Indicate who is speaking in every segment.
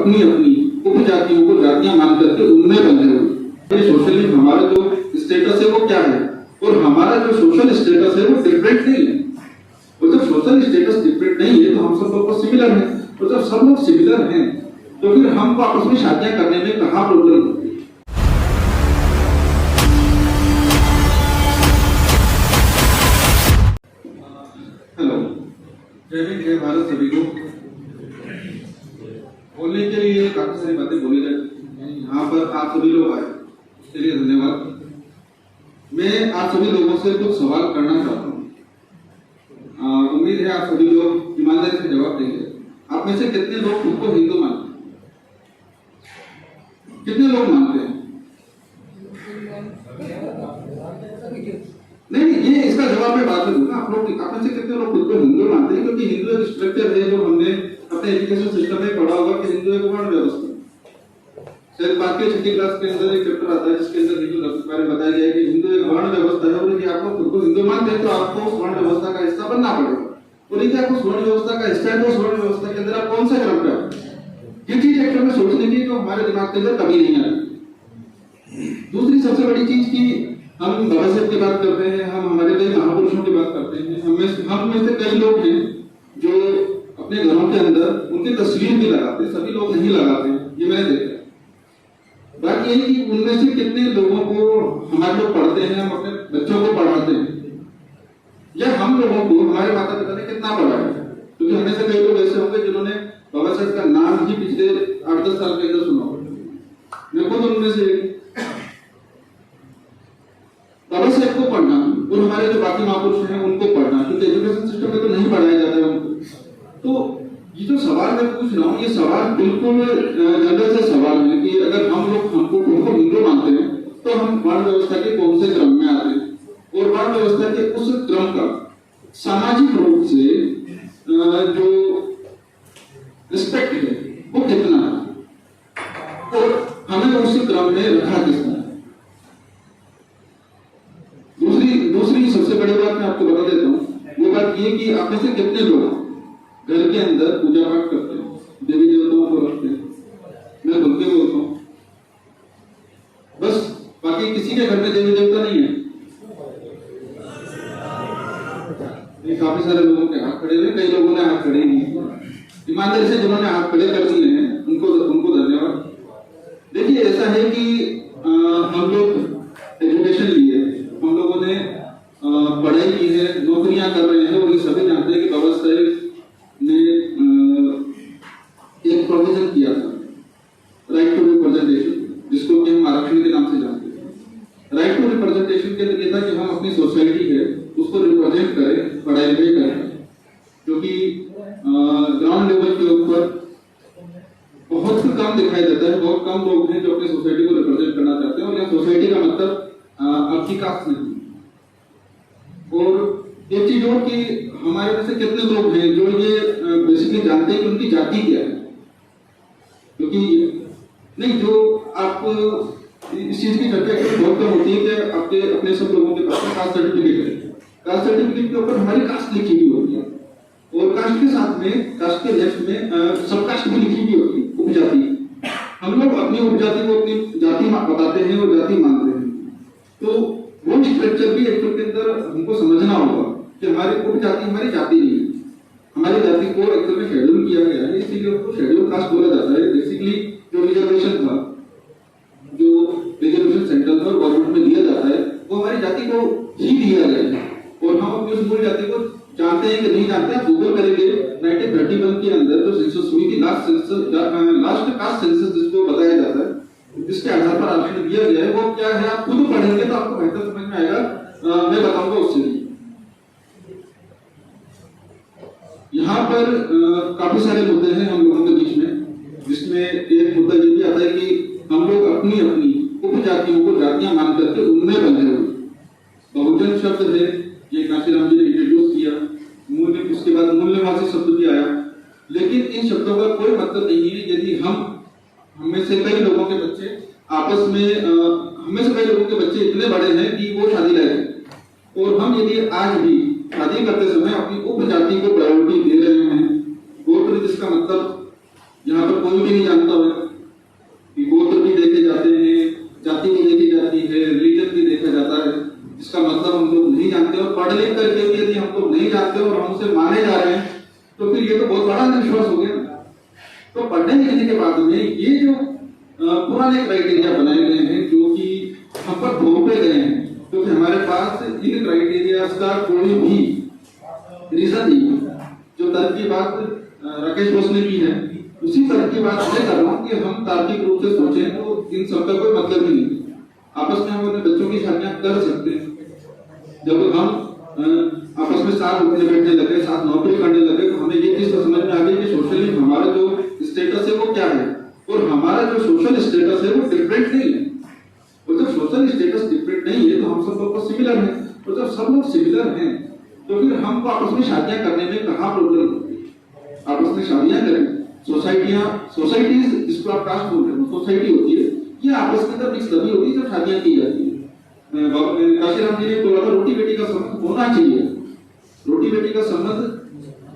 Speaker 1: अपनी अपनी उपजातियों को जातियां मान करके उनमें बंधे हुए। ये सोशली हमारा जो स्टेटस है वो क्या है, और हमारा जो सोशल स्टेटस है वो डिफरेंट नहीं है। और जब सोशल स्टेटस डिफरेंट नहीं है तो हम सब लोग सिमिलर हैं, और जब सब लोग सिमिलर हैं तो फिर हमको आपस में शादियां करने में कहाँ प्रॉब्लम होती है। हेलो, जय हिंद, जय भारत। सभी को बोलने के लिए काफी सारी बातें बोली जाए, यहाँ पर आप सभी लोग आए उसके लिए धन्यवाद। मैं आप सभी लोगों से कुछ सवाल करना चाहता हूँ। उम्मीद है आप सभी लोग ईमानदारी से जवाब देंगे। आप में से कितने लोग खुद को हिंदू मानते हैं? कितने लोग मानते हैं? नहीं, ये इसका जवाब मैं बाद में दूंगा। आप में से कितने लोग खुद को हिंदू मानते हैं? क्योंकि हिंदू एक स्ट्रक्चर है जो हमने अपने एजुकेशन सिस्टम में पढ़ा होगा कि हिंदू एक वर्ण व्यवस्था। शायद बाकी 6ठी क्लास के अंदर एक चैप्टर आता है जिसके अंदर हिंदू धर्म के बारे में बताया गया है कि हिंदू एक वर्ण व्यवस्था है, और यदि आप खुद को हिंदू मानते हैं तो आपको उस वर्ण व्यवस्था का हिस्सा बनना पड़ेगा। और यदि आप उस वर्ण व्यवस्था का हिस्सा है तो उस वर्ण व्यवस्था के अंदर आप कौन सा क्रम पे हैं? ये चीज एक्चुअली में सोचने की तो हमारे दिमाग के अंदर कभी नहीं आती। दूसरी सबसे बड़ी चीज की हम बाबा साहब की बात करते हैं, हम हमारे कई महापुरुषों की बात करते हैं। हम में से कई लोग हैं जो अपने घरों के अंदर उनकी तस्वीर भी लगाते हैं, सभी लोग नहीं लगाते, ये मैंने देखा। बात यही कि उनमें से कितने लोगों को हमारे लोग पढ़ते हैं, हम अपने बच्चों को पढ़ाते हैं, या हम लोगों को हमारे माता पिता ने कितना पढ़ाया है। क्योंकि हमें से कई लोग ऐसे होंगे जिन्होंने बाबा साहब का नाम ही पिछले 8-10 साल के अंदर सुना होगा। मैं खुद उनमें से बाबा साहब को पढ़ना और हमारे जो बाकी महापुरुष हैं उनको पढ़ना, क्योंकि एजुकेशन सिस्टम में तो नहीं पढ़ाया जाता है उनको। तो ये जो सवाल मैं पूछ रहा हूँ, ये सवाल बिल्कुल जनरल से सवाल है कि अगर हम लोग हमको हिंदू मानते हैं तो हम वर्ण व्यवस्था के कौन से क्रम में आते हैं, और वर्ण व्यवस्था के उस क्रम का सामाजिक रूप से जो रिस्पेक्ट है वो कितना है, और हमें उस क्रम में रखा किसने। दूसरी सबसे बड़ी बात मैं आपको बता देता हूँ, वो बात ये कि आप में से कितने लोग घर के अंदर पूजा पाठ करते हैं, देवी देवताओं को रखते हैं। मैं खुद के बोलता हूँ, बस बाकी किसी के घर में देवी देवता नहीं है। काफी सारे लोगों के हाथ खड़े हुए, कई लोगों ने हाथ खड़े नहीं। ईमानदारी से जिन्होंने हाथ खड़े कर दिए हैं उनको धन्यवाद। देखिए, ऐसा है कि हम लोग एजुकेशन लिए, हम लोगों ने पढ़ाई की है, नौकरियां कर रहे हैं, और ये सभी जानते हैं कि बाबा साहेब ने एक प्रोविजन किया था, राइट टू रिप्रेजेंटेशन, जिसको कि हम आरक्षण के नाम से जानते हैं। राइट टू रिप्रेजेंटेशन के अंदर ये था कि हम अपनी सोसाइटी है उसको रिप्रेजेंट करें, पढ़ाई लिखाई करें, क्योंकि ग्राउंड लेवल के ऊपर बहुत कम दिखाई देता है। बहुत कम लोग हैं जो अपनी सोसाइटी को रिप्रेजेंट करना चाहते हैं, और यहाँ सोसाइटी का मतलब आपकी कास्ट नहीं। और एक चीज और कि हमारे में से कितने लोग हैं जो ये बेसिकली जानते हैं कि उनकी जाति क्या है। क्योंकि नहीं, जो आप इस चीज की चर्चा बहुत कम होती है कि आपके अपने सब लोगों के पास कास्ट सर्टिफिकेट है। कास्ट सर्टिफिकेट के ऊपर हमारी कास्ट लिखी हुई होती है, और कास्ट के साथ में, कास्ट के लेफ्ट में सब कास्ट भी लिखी हुई होती है, उपजाति। हम लोग अपनी उपजाति को अपनी जाति बताते हैं और जाति मानते हैं। तो वो स्ट्रक्चर भी एक्चुअल के अंदर हमको समझना होगा कि हमारी उपजाति हमारी जाति नहीं है। हमारी जाति को एक्चुअल में शेड्यूल किया गया है, इसीलिए उसको शेड्यूल कास्ट बोला जाता है। बेसिकली जो रिजर्वेशन था, जो रिजर्वेशन सेंट्रल था और गवर्नमेंट में दिया जाता है, वो हमारी जाति को ही दिया गया है। और हम अपनी उस मूल जाति को जानते हैं कि नहीं जानते हैं। गूगल करेंगे, 1931 के अंदर जो सेंसस हुई थी, लास्ट कास्ट सेंसस जिसको बताया जाता है, जिसके आधार पर आरक्षण दिया गया है, वो क्या है आप खुद पढ़ेंगे तो आपको बेहतर समझ में आएगा। मैं बताऊंगा उससे भी। यहाँ पर काफी सारे मुद्दे हैं हम लोगों के बीच में, जिसमें एक मुद्दा ये भी आता है कि हम लोग अपनी अपनी उपजातियों को जातियां मान करके उनमें बंधे हुए। बहुजन शब्द है, ये काशीराम जी ने इंट्रोड्यूस किया, उसके बाद मूल्यवासी शब्द भी आया, लेकिन इन शब्दों का कोई मतलब नहीं है यदि हमें से कई लोगों के बच्चे आपस में, हमें से कई लोगों के बच्चे इतने बड़े हैं कि वो शादी लायक हैं, और हम यदि आज भी शादी करते समय अपनी उपजाति को प्रायोरिटी दे रहे हैं, गोत्र जिसका मतलब यहाँ पर कोई भी नहीं जानता होगा कि गोत्र भी देखे जाते हैं, जाति भी देखी जाती है, रिलीजन भी देखा जाता है, जिसका मतलब हम लोग नहीं जानते। और पढ़ लिख करके भी यदि हम लोग नहीं जानते और हम उसे माने जा रहे हैं तो फिर ये तो बहुत बड़ा अंधविश्वास हो गया। तो पढ़ने लिखने के बाद में ये जो पुराने क्राइटेरिया बनाए गए हैं जो कि हम पर थोपे गए हैं, क्योंकि हमारे पास इन क्राइटेरिया का कोई भी रीजन नहीं है। जो तर्क की बात राकेश बोस ने की है उसी तरह की बात मैं कर रहा हूँ कि हम तार्किक रूप से सोचें तो इन सबका कोई मतलब ही नहीं। आपस में हम अपने बच्चों की शादियां कर सकते हैं। जब हम आपस में साथ उठने बैठने लगे, साथ नौकरी करने लगे, तो हमें ये चीज समझ में आ गई कि सोशली हमारा जो स्टेटस है वो क्या है और हमारा जो सोशल स्टेटस है वो डिफरेंट नहीं है। और जब सोशल स्टेटस डिफरेंट नहीं है तो हम सब लोग सिमिलर हैं, और जब सब लोग सिमिलर हैं तो फिर हमको आपस में शादियां करने में कहाँ प्रॉब्लम होती है। आपस में शादियां करें, सोसाइटीज जिसको आप कास्ट बोलते हैं सोसाइटी होती है, ये आपस के अंदर मिक्स तभी होती है जब शादियां की जाती है। काशीराम जी ने बोला था रोटी बेटी का संबंध होना चाहिए। रोटी बेटी का संबंध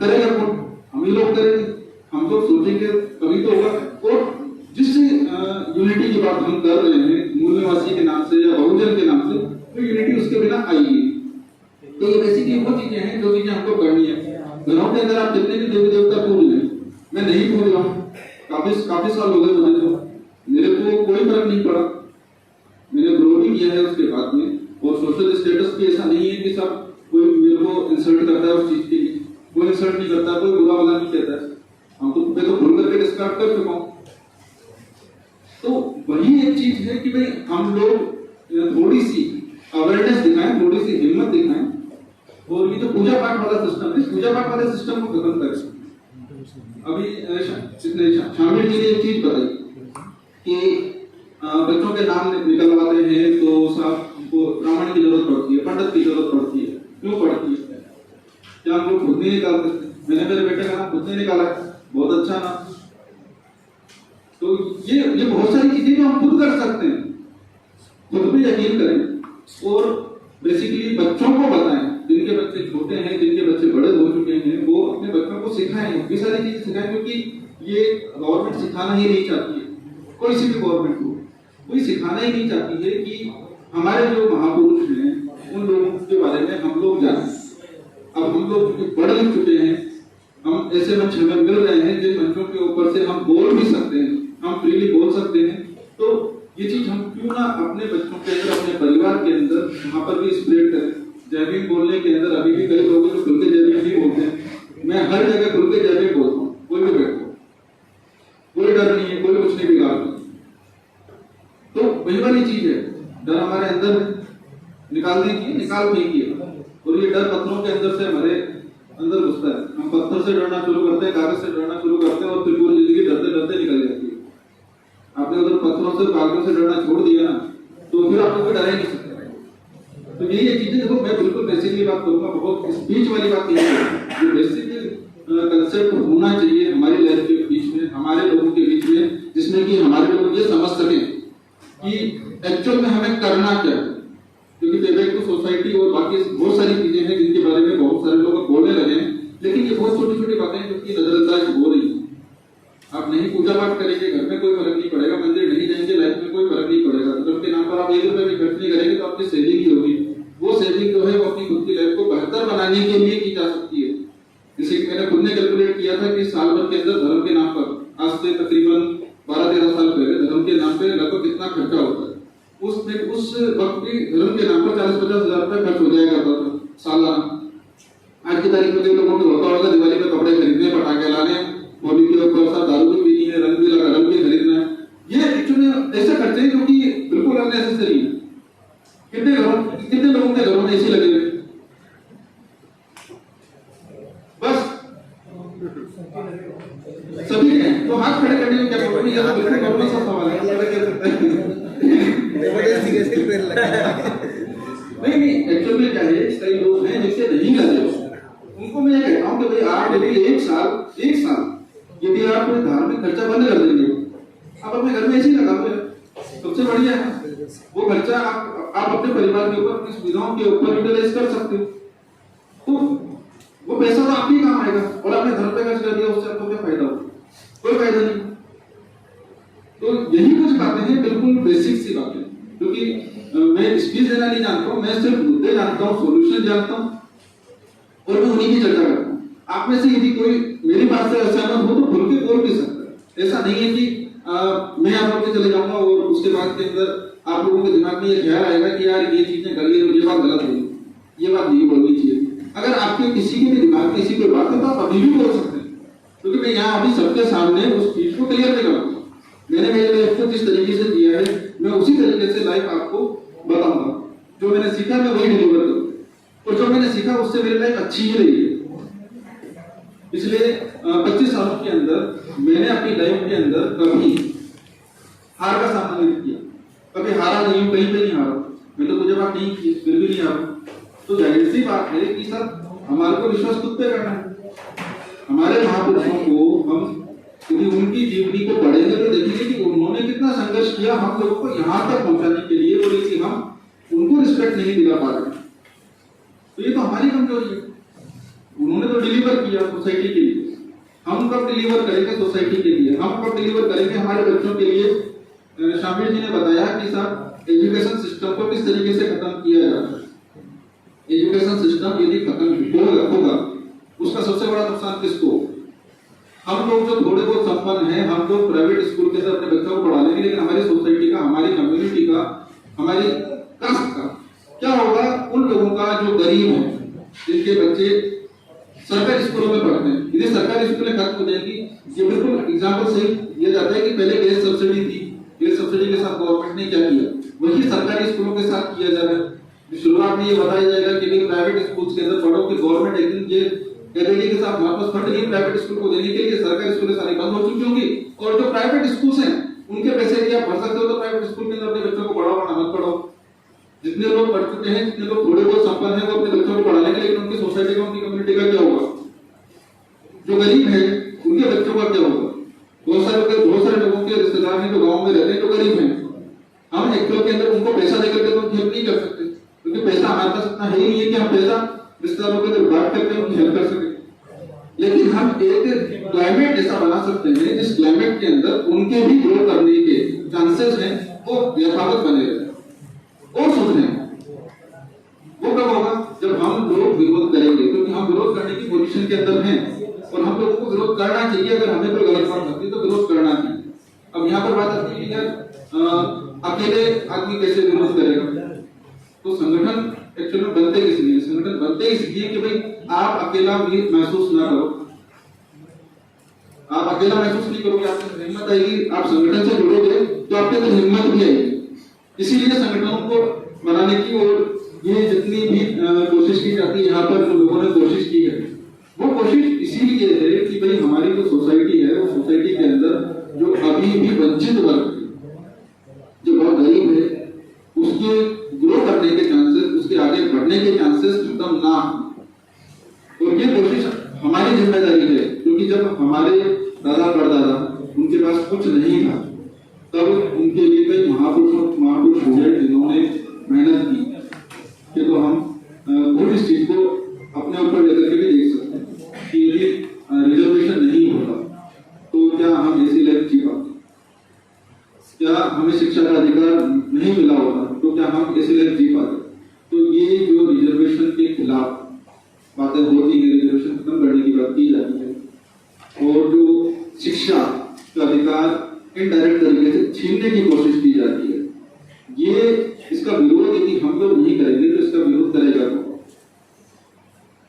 Speaker 1: करेगा कौन? हम ही लोग करेंगे। हम लोग सोचेंगे तभी तो होगा। और जिस यूनिटी की बात हम कर रहे हैं मूल्यवासी के नाम से या बहुजन के नाम से, तो यूनिटी उसके बिना आएगी। तो ये बेसिकली वो चीजें हैं जो चीजें हमको करनी है। घरों के अंदर आप जितने भी देवी देवता पूज लें, मैं नहीं पूज रहा हूँ, काफी साल हो गए मुझे, तो मेरे को कोई फर्क नहीं पड़ा, मैंने ग्रो भी किया है उसके बाद में। और सोशल स्टेटस भी ऐसा नहीं है कि सब कोई मेरे को इंसल्ट करता है उस चीज के लिए, कोई इंसल्ट नहीं करता, कोई बुरा वाला नहीं कहता है। हम तो मैं तो भूल करके डिस्कार्ड कर चुका हूँ। तो वही एक चीज है कि भाई हम लोग थोड़ी सी अवेयरनेस दिखाएं, थोड़ी सी हिम्मत दिखाएं, और ये जो पूजा पाठ वाला सिस्टम है, पूजा पाठ वाले सिस्टम को खत्म करें। अभी शामिल जी ने एक चीज बताई कि बच्चों के नाम निकलवाते हैं तो साहब हमको ब्राह्मण की जरूरत पड़ती है, पंडित की जरूरत पड़ती है। क्यों पड़ती है? क्या हम लोग खुद नहीं निकालते? मैंने मेरे बेटे का नाम खुद नहीं निकाला है, बहुत अच्छा नाम। तो ये बहुत सारी चीजें जो हम खुद कर सकते हैं, खुद पे यकीन करें और बेसिकली बच्चों को बताएं। जिनके बच्चे छोटे हैं, जिनके बच्चे बड़े हो चुके हैं, वो अपने बच्चों को सिखाएं, ये सारी चीजें सिखाएं, क्योंकि ये गवर्नमेंट सिखाना ही नहीं चाहती है। कोई सी भी गवर्नमेंट को कोई सिखाना ही नहीं चाहती है कि हमारे जो महापुरुष हैं उन लोगों के बारे में हम लोग जानें। अब हम लोग पढ़ लिख चुके हैं, हम ऐसे मंच हमें मिल रहे हैं जिन मंचों के ऊपर से हम बोल भी सकते हैं, हम फ्रीली बोल सकते हैं। तो ये चीज हम क्यों ना अपने बच्चों के अंदर, अपने परिवार के अंदर वहां पर भी स्प्रेड करें। जय भीम बोलने के अंदर अभी भी कई लोग जो खुल के जय भीम नहीं बोलते हैं, मैं हर जगह खुल के जय भीम बोलता हूँ, कोई भी बैठो, कोई डर नहीं है, कोई कुछ नहीं बिगाड़। तो वही वाली चीज है, डर हमारे अंदर निकाल दीजिए, निकाल फेंकिए। और ये डर पत्थरों के अंदर से हमारे अंदर घुसता है। हम पत्थर से डरना शुरू करते हैं, कागज से डरना शुरू करते हैं, और फिर पूरी जिंदगी डरते डरते निकल जाती है। आपने उधर पत्थरों से कागजों से डरना छोड़ दिया ना, तो फिर आपको कोई डर ही नहीं सकता। तो यही चीजें देखो, मैं बिल्कुल बेसिकली बात करूंगा, बहुत स्पीच वाली बात नहीं है। जो बेसिक कंसेप्ट होना चाहिए हमारी लाइफ के बीच में, हमारे लोगों के बीच में, जिसमें कि हमारे लोग ये समझ सकें कि एक्चुअल में हमें करना क्या है। क्योंकि पेबैक टू सोसाइटी और बाकी बहुत सारी चीजें हैं जिनके बारे में बहुत सारे लोग बोलने लगे हैं, लेकिन ये बहुत छोटी छोटी बातें हैं जो कि नजरअंदाज हो रही है। आप नहीं पूजा पाठ करेंगे, घर में कोई फर्क नहीं पड़ेगा, मंदिर नहीं जाएंगे, लाइफ में कोई फर्क नहीं पड़ेगा। धर्म के नाम पर आप 1 रुपए भी खर्च नहीं करेंगे तो आपकी सेविंग ही होगी। वो सेविंग जो है वो अपनी खुद की लाइफ को बेहतर बनाने के लिए की जा सकती है। जैसे कि मैंने खुद ने कैलकुलेट किया था कि साल भर के अंदर धर्म के नाम पर आज से तकरीबन 12-13 साल पहले धर्म के नाम पे लगभग कितना खर्चा होता है। उस वक्त भी धर्म के नाम पर 40-50 हजार रुपए खर्च हो जाएगा सालाना। आज की तारीख में कई लोगों को होता होगा दिवाली में कपड़े खरीदने, पटाखे लाने, होली के ऊपर साथ दारू भी पीनी है, रंग भी खरीदना है। ये एक्चुअली ऐसे खर्चे हैं जो कि बिल्कुल अननेसेसरी है। कितने लोगों के घरों में एसी लगे हुए, बस सभी हैं, तो हाथ खड़े करने में क्या प्रॉब्लम है? ये तो बिल्कुल नॉर्मल सा सवाल है। नहीं, एक्चुअल में क्या है, कई लोग हैं जिससे नहीं लगे, उनको मैं कहता हूँ कि भाई आप यदि एक साल यदि आप धार्मिक खर्चा बंद कर देंगे, आप अपने घर में एसी लगा दो, सबसे बढ़िया है। वो खर्चा आप अपने परिवार के ऊपर, अपनी सुविधाओं के ऊपर यूटिलाइज कर सकते हो, तो वो पैसा तो आप ही काम आएगा। और आपने धर्म पे खर्च कर दिया, उससे आपको क्या फायदा होगा? कोई फायदा नहीं। तो यही कुछ बातें हैं, बिल्कुल बेसिक सी बातें, क्योंकि मैं स्पीच देना नहीं जानता हूँ, मैं सिर्फ मुद्दे जानता हूँ, सॉल्यूशन जानता हूँ और मैं उन्हीं की चर्चा करता हूँ। आप में से यदि कोई मेरी बात से असहमत हो तो खुल के बोल भी सकता है। ऐसा नहीं है कि मैं आप लोग के चले जाऊंगा और उसके बाद के अंदर आप लोगों के दिमाग में ये ख्याल आएगा कि यार ये चीजें गलत है, ये बात गलत है, ये बात नहीं बोलनी चाहिए। अगर आपके किसी के भी दिमाग में किसी कोई बात है तो आप अभी भी बोल सकते हैं, क्योंकि मैं यहाँ अभी सबके सामने उस चीज को क्लियर नहीं करूँगा। मैंने मेरे लाइफ को जिस तरीके से दिया है मैं उसी तरीके से लाइफ आपको बताऊंगा। जो मैंने सीखा मैं वही डिलीवर करूँ, और जो मैंने सीखा उससे मेरी लाइफ अच्छी ही रही है। पिछले 25 सालों के अंदर मैंने अपनी लाइफ के अंदर कभी हार का सामना नहीं किया, कभी हारा नहीं हूं, कहीं पे नहीं हारा। मैं तो मुझे बात नहीं की, फिर भी नहीं हारा। तो जाहिर सी बात है कि सर हमारे को विश्वास खुद पे करना है। हमारे महापुरुषों को हम यदि उनकी जीवनी को पढ़ेंगे तो देखेंगे कि उन्होंने कितना संघर्ष किया हम लोगों को यहाँ तक पहुंचाने के लिए, और यदि हम उनको रिस्पेक्ट नहीं दिला पा रहे तो ये तो हमारी कमजोरी है। उन्होंने तो डिलीवर किया सोसाइटी के लिए, हम कब डिलीवर करेंगे सोसाइटी के लिए, हम कब डिलीवर करेंगे हमारे बच्चों के लिए। शामिर जी ने बताया कि सर एजुकेशन सिस्टम को किस तरीके से खत्म किया जाता है। एजुकेशन सिस्टम यदि खत्म होगा उसका सबसे बड़ा नुकसान किसको? हम लोग जो थोड़े बहुत संपन्न हैं, हम लोग प्राइवेट स्कूल के अंदर अपने बच्चों को पढ़ा लेंगे, लेकिन हमारी सोसाइटी का, हमारी कम्युनिटी का, हमारी कास्ट का क्या होगा? उन लोगों का जो गरीब है, जिनके बच्चे सरकारी स्कूलों में पढ़ते हैं, यदि सरकारी स्कूलें खत्म हो जाएंगी। ये बिल्कुल एग्जाम्पल सही दिया जाता है कि पहले गैस सब्सिडी थी, गैस सब्सिडी के साथ गवर्नमेंट ने क्या किया, वही सरकारी स्कूलों के साथ किया जा रहा है। शुरुआत में ये बताया जाएगा कि प्राइवेट स्कूल के अंदर पढ़ो कि गवर्नमेंट एक दिन ये एलईडी के साथ वापस फंड नहीं प्राइवेट स्कूल को देने के लिए, सरकारी स्कूलें सारी बंद हो चुकी होंगी, और जो प्राइवेट स्कूल्स हैं उनके पैसे भी आप भर सकते हो। तो प्राइवेट स्कूल के अंदर अपने बच्चों को पढ़ाओ ना मत पढ़ाओ। जितने लोग पढ़ चुके हैं, जितने लोग थोड़े बहुत संपन्न हैं, वो अपने बच्चों को पढ़ा लेंगे, लेकिन उनकी सोसाइटी का, उनकी कम्युनिटी का क्या होगा? जो गरीब है उनके बच्चों का क्या होगा? बहुत सारे लोगों के रिश्तेदार हैं जो गांव में रहते हैं, जो गरीब हैं। हम एक्चुअल के अंदर उनको पैसा देकर के तो हेल्प नहीं कर सकते, क्योंकि पैसा हमारे पास इतना है ही नहीं है कि हम पैसा रिश्तेदारों के अंदर बांट करके उनकी हेल्प कर सके। लेकिन हम एक क्लाइमेट ऐसा बना सकते हैं जिस क्लाइमेट के अंदर उनके भी ग्रो करने के चांसेस हैं वो यथावत बने रहे। और सोच रहे हैं वो कब होगा? जब हम लोग विरोध करेंगे, क्योंकि हम विरोध करने की पोजीशन के अंदर हैं और हम लोगों को विरोध करना चाहिए। अगर हमें कोई गलत बात लगती है तो विरोध करना चाहिए। अब यहाँ पर बात आती है कि अकेले आदमी कैसे विरोध करेगा? तो संगठन एक्चुअली में बनते किस लिए? संगठन बनते इसलिए कि भाई आप अकेला भी महसूस ना करो। आप अकेला महसूस नहीं करोगे, आपको हिम्मत आएगी, आप संगठन से जुड़ोगे तो आपके अंदर हिम्मत भी आएगी। इसीलिए संगठनों को बनाने की और ये जितनी भी कोशिश की जाती है, यहाँ पर जो लोगों ने कोशिश की है, वो कोशिश इसीलिए है कि भाई हमारी जो सोसाइटी है, वो सोसाइटी के अंदर जो अभी भी वंचित वर्ग, जो बहुत गरीब है, उसके ग्रो करने के चांसेस, उसके आगे बढ़ने के चांसेस खत्म ना हो। और ये कोशिश हमारी जिम्मेदारी है, क्योंकि जब हमारे दादा परदादा उनके पास कुछ नहीं था, तब उनके लिए कई महापुरुष हुए जिन्होंने मेहनत की। कि तो हम खुद इस चीज को अपने ऊपर लेकर के भी देख सकते हैं कि यदि रिजर्वेशन नहीं होता तो क्या हम ऐसी लाइफ जी पाते? क्या हमें शिक्षा का अधिकार नहीं मिला होता तो क्या हम ऐसी लाइफ जी पाते? तो ये जो रिजर्वेशन के खिलाफ बातें होती है, रिजर्वेशन खत्म करने की बात की जाती है, और जो शिक्षा का अधिकार इनडायरेक्ट तरीके से छीनने की कोशिश की जाती है, ये इसका विरोध यदि हम लोग नहीं करेंगे तो इसका विरोध करेगा कौन?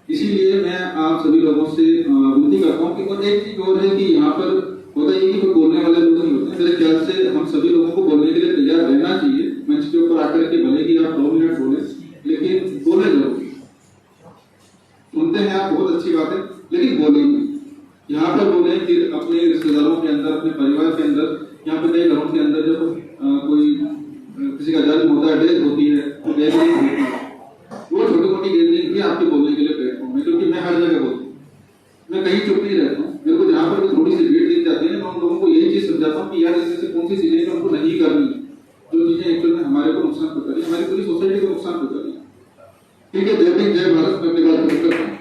Speaker 1: इसीलिए मैं आप सभी लोगों से विनती करता हूँ कि, और एक चीज और है कि यहाँ पर होता है कि कोई बोलने वाले लोग नहीं होते। मेरे ख्याल से हम सभी लोगों को बोलने के लिए तैयार रहना चाहिए। मंच के ऊपर आकर के भले ही आप 2 मिनट बोले, लेकिन बोले जरूर। सुनते हैं आप, बहुत अच्छी बात है, लेकिन बोलेंगे। यहाँ पर बोले कि अपने रिश्तेदारों के अंदर, अपने परिवार के अंदर, यहाँ पे कई घरों के अंदर जब कोई किसी का जन्म होता है, डेथ होती है, तो गैदरिंग होती है। वो छोटी मोटी गैदरिंग भी आपके बोलने के लिए प्लेटफॉर्म है, क्योंकि मैं हर जगह बोलता हूँ, मैं कहीं चुप नहीं रहता हूँ। मेरे को जहाँ पर भी थोड़ी सी भीड़ दिख जाती है, मैं उन लोगों को यही चीज समझाता हूँ कि यार इसमें से कौन सी चीजें जो हमको नहीं करनी, जो चीजें एक्चुअल में हमारे को नुकसान पहुंचा रही है, हमारी पूरी सोसाइटी को नुकसान पहुंचा रही है। ठीक है, जय हिंद, जय भारत। मैं अपनी बात करता हूँ।